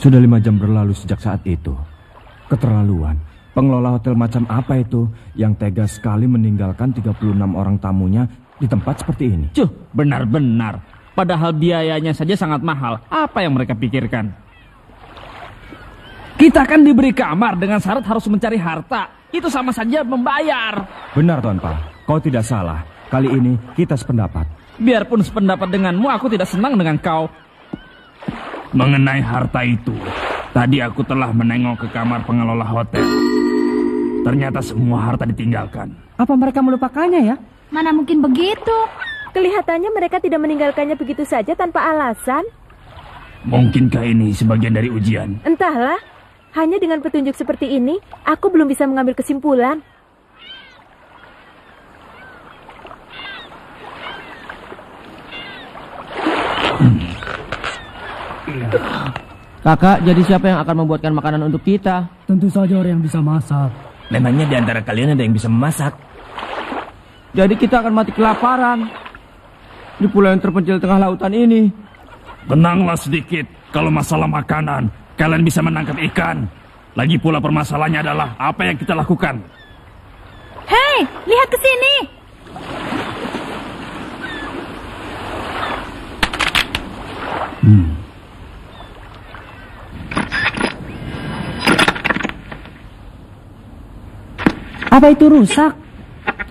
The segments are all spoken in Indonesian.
Sudah 5 jam berlalu sejak saat itu. Keterlaluan. Pengelola hotel macam apa itu yang tega sekali meninggalkan 36 orang tamunya di tempat seperti ini? Cuh, benar-benar. Padahal biayanya saja sangat mahal. Apa yang mereka pikirkan? Kita kan diberi kamar dengan syarat harus mencari harta. Itu sama saja membayar. Benar, Tuan Pa. Kau tidak salah. Kali ini kita sependapat. Biarpun sependapat denganmu, aku tidak senang dengan kau. Mengenai harta itu, tadi aku telah menengok ke kamar pengelola hotel. Ternyata semua harta ditinggalkan. Apa mereka melupakannya ya? Mana mungkin begitu? Kelihatannya mereka tidak meninggalkannya begitu saja tanpa alasan. Mungkinkah ini sebagian dari ujian? Entahlah, hanya dengan petunjuk seperti ini, aku belum bisa mengambil kesimpulan. Kakak, jadi siapa yang akan membuatkan makanan untuk kita? Tentu saja orang yang bisa masak. Memangnya di antara kalian ada yang bisa memasak? Jadi kita akan mati kelaparan di pulau yang terpencil tengah lautan ini. Tenanglah sedikit. Kalau masalah makanan, kalian bisa menangkap ikan. Lagi pula permasalahannya adalah apa yang kita lakukan. Hei, lihat ke sini. Apa itu rusak?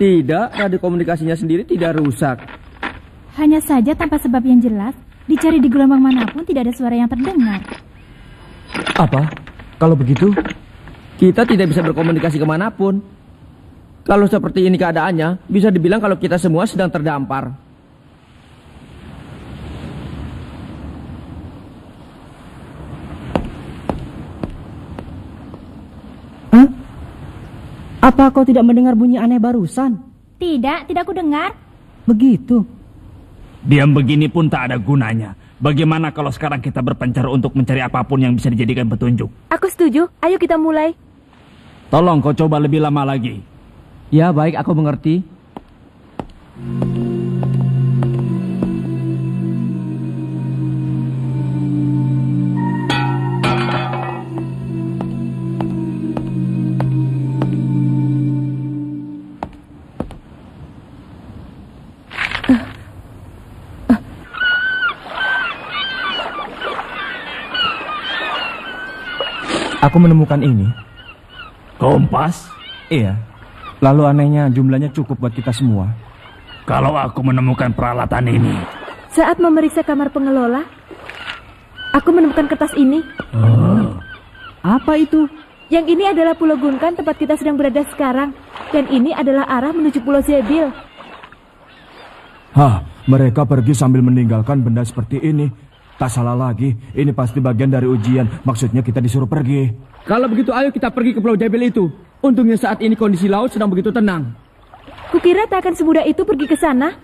Tidak, radio komunikasinya sendiri tidak rusak. Hanya saja tanpa sebab yang jelas, dicari di gelombang manapun tidak ada suara yang terdengar. Apa? Kalau begitu, Kita tidak bisa berkomunikasi kemanapun. Kalau seperti ini keadaannya, bisa dibilang kalau kita semua sedang terdampar. Hah? Apa kau tidak mendengar bunyi aneh barusan? Tidak aku dengar. Begitu. Diam begini pun tak ada gunanya. Bagaimana kalau sekarang kita berpencar untuk mencari apapun yang bisa dijadikan petunjuk? Aku setuju, ayo kita mulai. Tolong kau coba lebih lama lagi. Ya baik, aku mengerti. Aku menemukan ini. Kompas? Iya. Lalu anehnya jumlahnya cukup buat kita semua. Kalau aku menemukan peralatan ini. Saat memeriksa kamar pengelola, aku menemukan kertas ini. Apa itu? Yang ini adalah Pulau Gunkan, tempat kita sedang berada sekarang. Dan ini adalah arah menuju Pulau Zebil. Hah, mereka pergi sambil meninggalkan benda seperti ini. Tak salah lagi, ini pasti bagian dari ujian. Maksudnya kita disuruh pergi. Kalau begitu ayo kita pergi ke Pulau Zebil itu. Untungnya saat ini kondisi laut sedang begitu tenang. Kukira tak akan semudah itu pergi ke sana.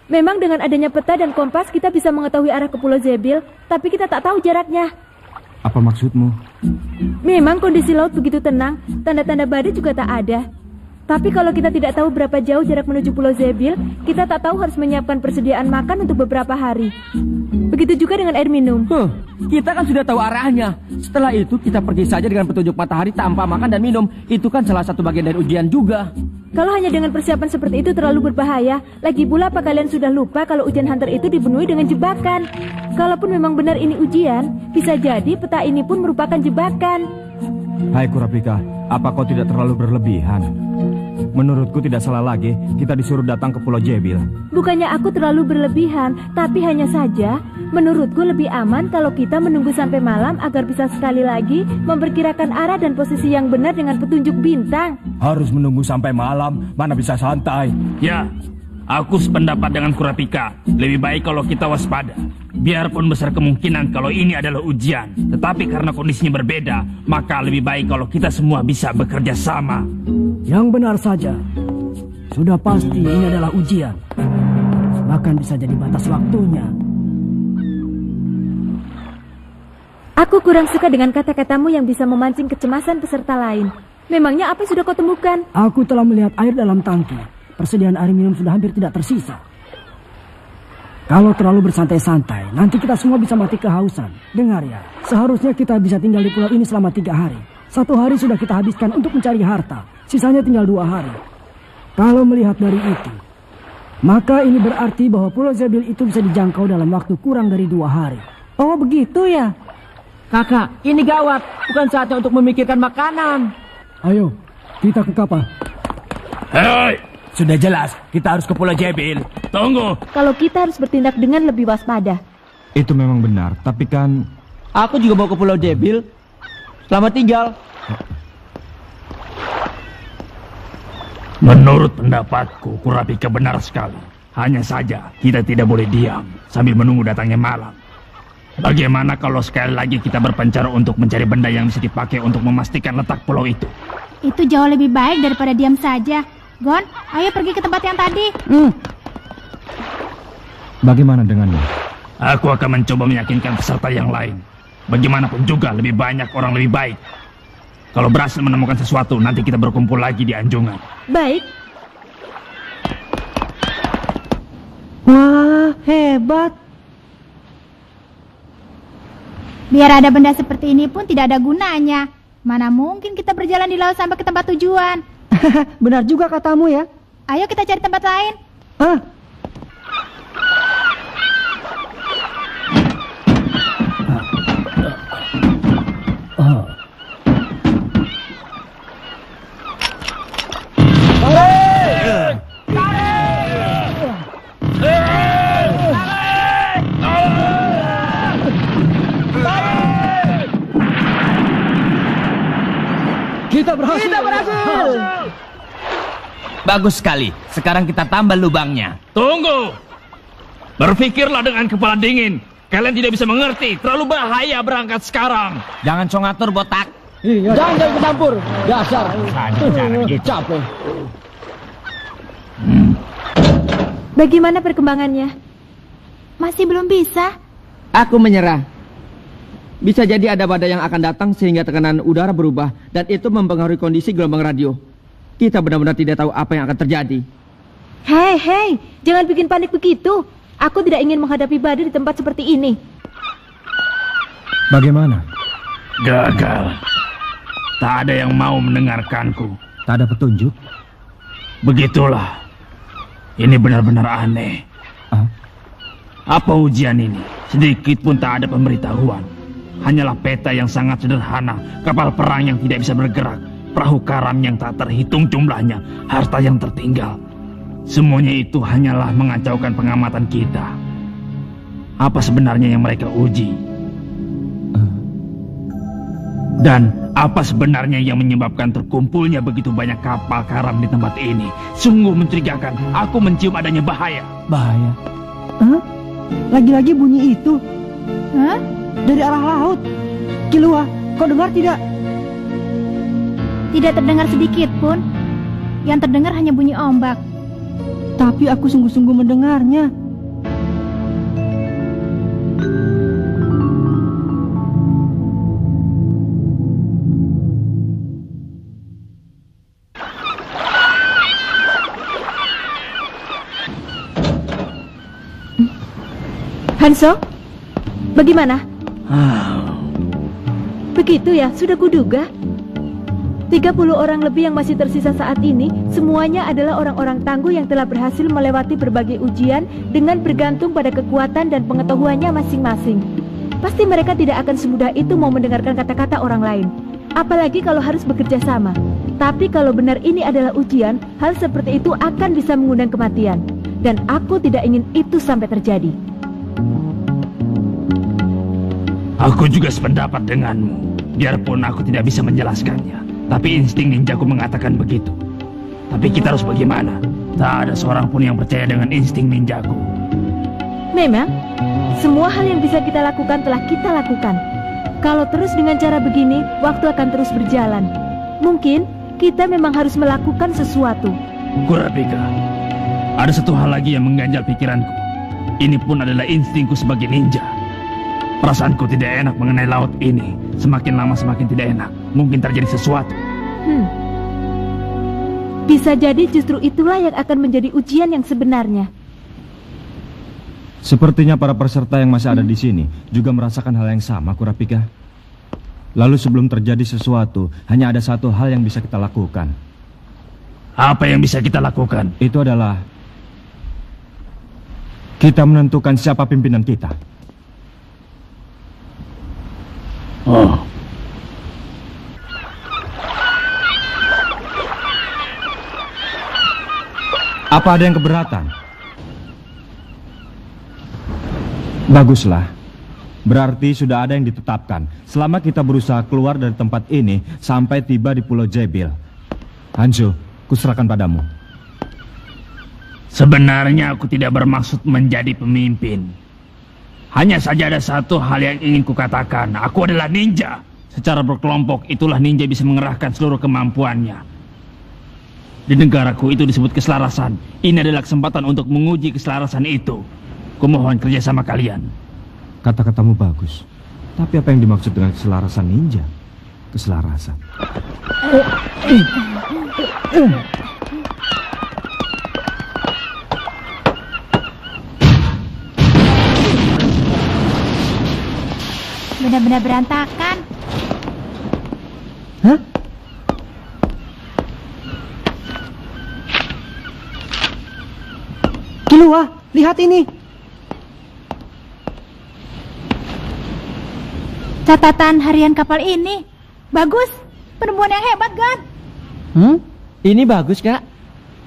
Memang dengan adanya peta dan kompas kita bisa mengetahui arah ke Pulau Zebil, tapi kita tak tahu jaraknya. Apa maksudmu? Memang kondisi laut begitu tenang, tanda-tanda badai juga tak ada. Tapi kalau kita tidak tahu berapa jauh jarak menuju Pulau Zebil, kita tak tahu harus menyiapkan persediaan makan untuk beberapa hari. Begitu juga dengan air minum. Kita kan sudah tahu arahnya. Setelah itu kita pergi saja dengan petunjuk matahari tanpa makan dan minum. Itu kan salah satu bagian dari ujian juga. Kalau hanya dengan persiapan seperti itu terlalu berbahaya. Lagi pula apa kalian sudah lupa kalau ujian hunter itu dipenuhi dengan jebakan? Kalaupun memang benar ini ujian, bisa jadi peta ini pun merupakan jebakan. Hai Kurapika, apa kau tidak terlalu berlebihan? Menurutku tidak salah lagi kita disuruh datang ke Pulau Zebil. Bukannya aku terlalu berlebihan, tapi hanya saja menurutku lebih aman kalau kita menunggu sampai malam agar bisa sekali lagi memperkirakan arah dan posisi yang benar dengan petunjuk bintang. Harus menunggu sampai malam, mana bisa santai. Ya, aku sependapat dengan Kurapika. Lebih baik kalau kita waspada. Biarpun besar kemungkinan kalau ini adalah ujian, tetapi karena kondisinya berbeda, maka lebih baik kalau kita semua bisa bekerja sama. Yang benar saja. Sudah pasti ini adalah ujian. Bahkan bisa jadi batas waktunya. Aku kurang suka dengan kata-katamu yang bisa memancing kecemasan peserta lain. Memangnya apa yang sudah kau temukan? Aku telah melihat air dalam tangki. persediaan air minum sudah hampir tidak tersisa. Kalau terlalu bersantai-santai, nanti kita semua bisa mati kehausan. Dengar ya, seharusnya kita bisa tinggal di pulau ini selama 3 hari. 1 hari sudah kita habiskan untuk mencari harta, sisanya tinggal 2 hari. Kalau melihat dari itu, maka ini berarti bahwa Pulau Zebil itu bisa dijangkau dalam waktu kurang dari 2 hari. Oh begitu ya? Kakak, ini gawat. Bukan saatnya untuk memikirkan makanan. Ayo, kita ke kapal. Hei, sudah jelas kita harus ke Pulau Zebil. Tunggu. Kalau kita harus bertindak dengan lebih waspada. Itu memang benar, tapi kan... Aku juga mau ke Pulau Zebil. Selamat tinggal. Menurut pendapatku, Kurapika benar sekali. Hanya saja kita tidak boleh diam sambil menunggu datangnya malam. Bagaimana kalau sekali lagi kita berpencar untuk mencari benda yang bisa dipakai untuk memastikan letak pulau itu? Itu jauh lebih baik daripada diam saja. Gon, ayo pergi ke tempat yang tadi. Bagaimana dengannya? Aku akan mencoba meyakinkan peserta yang lain. Bagaimanapun juga lebih banyak orang lebih baik. Kalau berhasil menemukan sesuatu, nanti kita berkumpul lagi di Anjungan. Baik. Wah, hebat. Biar ada benda seperti ini pun tidak ada gunanya. Mana mungkin kita berjalan di laut sampai ke tempat tujuan. Benar juga katamu ya. Ayo kita cari tempat lain. Kita berhasil. Bagus sekali. Sekarang kita tambah lubangnya. Tunggu. Berpikirlah dengan kepala dingin. Kalian tidak bisa mengerti. Terlalu bahaya berangkat sekarang. Jangan congatur botak. Iya. Jangan ikut campur. Dasar. Capek. Bagaimana perkembangannya? Masih belum bisa. Aku menyerah. Bisa jadi ada badai yang akan datang sehingga tekanan udara berubah dan itu mempengaruhi kondisi gelombang radio. Kita benar-benar tidak tahu apa yang akan terjadi. Hei, jangan bikin panik begitu. Aku tidak ingin menghadapi badai di tempat seperti ini. Bagaimana? Gagal. Tak ada yang mau mendengarkanku. Tak ada petunjuk? Begitulah. Ini benar-benar aneh. Apa ujian ini? Sedikit pun tak ada pemberitahuan. Hanyalah peta yang sangat sederhana, kapal perang yang tidak bisa bergerak, perahu karam yang tak terhitung jumlahnya, harta yang tertinggal. Semuanya itu hanyalah mengacaukan pengamatan kita. Apa sebenarnya yang mereka uji? Dan apa sebenarnya yang menyebabkan terkumpulnya begitu banyak kapal karam di tempat ini? Sungguh mencurigakan. Aku mencium adanya bahaya. Bahaya. Lagi-lagi bunyi itu. Hah? Dari arah laut. Kilua, kau dengar tidak? Tidak terdengar sedikit pun. Yang terdengar hanya bunyi ombak. Tapi aku sungguh-sungguh mendengarnya. Hanso, bagaimana? Begitu ya, sudah kuduga. 30 orang lebih yang masih tersisa saat ini, semuanya adalah orang-orang tangguh yang telah berhasil melewati berbagai ujian dengan bergantung pada kekuatan dan pengetahuannya masing-masing. Pasti mereka tidak akan semudah itu mau mendengarkan kata-kata orang lain. Apalagi kalau harus bekerja sama. Tapi kalau benar ini adalah ujian, hal seperti itu akan bisa mengundang kematian. Dan aku tidak ingin itu sampai terjadi. Aku juga sependapat denganmu. Biarpun aku tidak bisa menjelaskannya, tapi insting ninjaku mengatakan begitu. Tapi kita harus bagaimana? Tak ada seorang pun yang percaya dengan insting ninjaku. Memang, semua hal yang bisa kita lakukan telah kita lakukan. Kalau terus dengan cara begini, waktu akan terus berjalan. Mungkin kita memang harus melakukan sesuatu. Kurapika, ada satu hal lagi yang mengganjal pikiranku. Ini pun adalah instingku sebagai ninja. Perasaanku tidak enak mengenai laut ini. Semakin lama semakin tidak enak. Mungkin terjadi sesuatu. Bisa jadi justru itulah yang akan menjadi ujian yang sebenarnya. Sepertinya para peserta yang masih ada di sini juga merasakan hal yang sama, Kurapika. Lalu sebelum terjadi sesuatu, hanya ada satu hal yang bisa kita lakukan. Apa yang bisa kita lakukan? Itu adalah kita menentukan siapa pimpinan kita. Oh. Apa ada yang keberatan? Baguslah. Berarti sudah ada yang ditetapkan. Selama kita berusaha keluar dari tempat ini sampai tiba di Pulau Zebil. Hanzo, kuserahkan padamu. Sebenarnya aku tidak bermaksud menjadi pemimpin. Hanya saja ada satu hal yang ingin kukatakan. Aku adalah ninja. Secara berkelompok, itulah ninja bisa mengerahkan seluruh kemampuannya. Di negaraku itu disebut keselarasan. Ini adalah kesempatan untuk menguji keselarasan itu. Kumohon kerjasama kalian. Kata-katamu bagus. Tapi apa yang dimaksud dengan keselarasan ninja? Keselarasan. Benar-benar berantakan. Hah? Kilua, lihat ini. Catatan harian kapal ini. Bagus. Penemuan yang hebat, Gon. Ini bagus, Kak.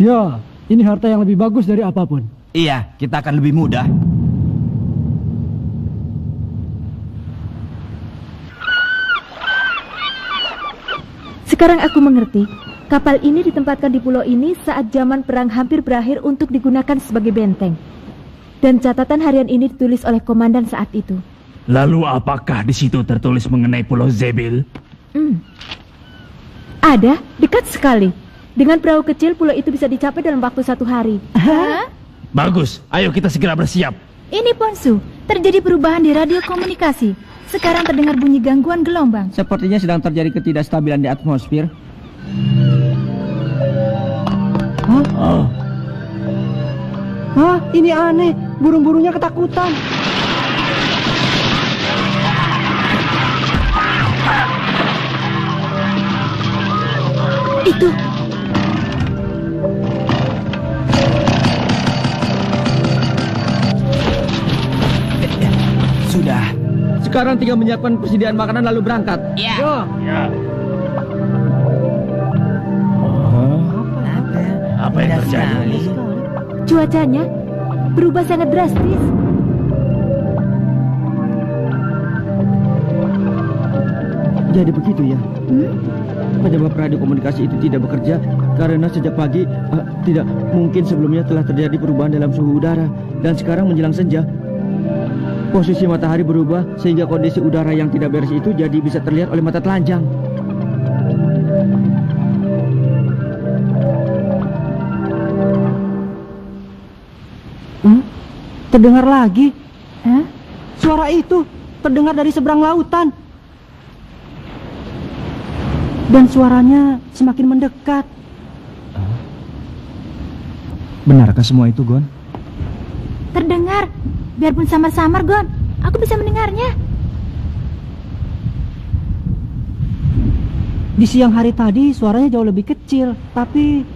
Ya, ini harta yang lebih bagus dari apapun. Iya, kita akan lebih mudah. Sekarang aku mengerti. Kapal ini ditempatkan di pulau ini saat zaman perang hampir berakhir untuk digunakan sebagai benteng. Dan catatan harian ini ditulis oleh komandan saat itu. Lalu apakah di situ tertulis mengenai Pulau Zebil? Ada, dekat sekali. Dengan perahu kecil, pulau itu bisa dicapai dalam waktu 1 hari. Hah? Bagus, ayo kita segera bersiap. Ini Ponsu, terjadi perubahan di radio komunikasi. Sekarang terdengar bunyi gangguan gelombang. Sepertinya sedang terjadi ketidakstabilan di atmosfer. Hah, ini aneh. Burung-burungnya ketakutan. Itu. Sudah. Sekarang tinggal menyiapkan persediaan makanan lalu berangkat. Ya. Apa yang terjadi? Cuacanya berubah sangat drastis. Jadi begitu ya. Penyebab radio komunikasi itu tidak bekerja karena sejak pagi tidak mungkin sebelumnya telah terjadi perubahan dalam suhu udara. Dan sekarang menjelang senja, posisi matahari berubah sehingga kondisi udara yang tidak beres itu jadi bisa terlihat oleh mata telanjang. Terdengar lagi. Suara itu terdengar dari seberang lautan. Dan suaranya semakin mendekat. Benarkah semua itu, Gon? Terdengar. Biarpun samar-samar, Gon. Aku bisa mendengarnya. Di siang hari tadi suaranya jauh lebih kecil. Tapi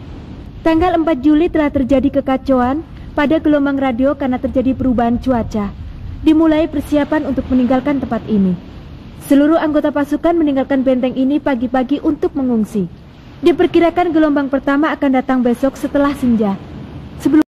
Tanggal 4 Juli telah terjadi kekacauan pada gelombang radio karena terjadi perubahan cuaca. Dimulai persiapan untuk meninggalkan tempat ini. Seluruh anggota pasukan meninggalkan benteng ini pagi-pagi untuk mengungsi. Diperkirakan gelombang pertama akan datang besok setelah senja. Sebelum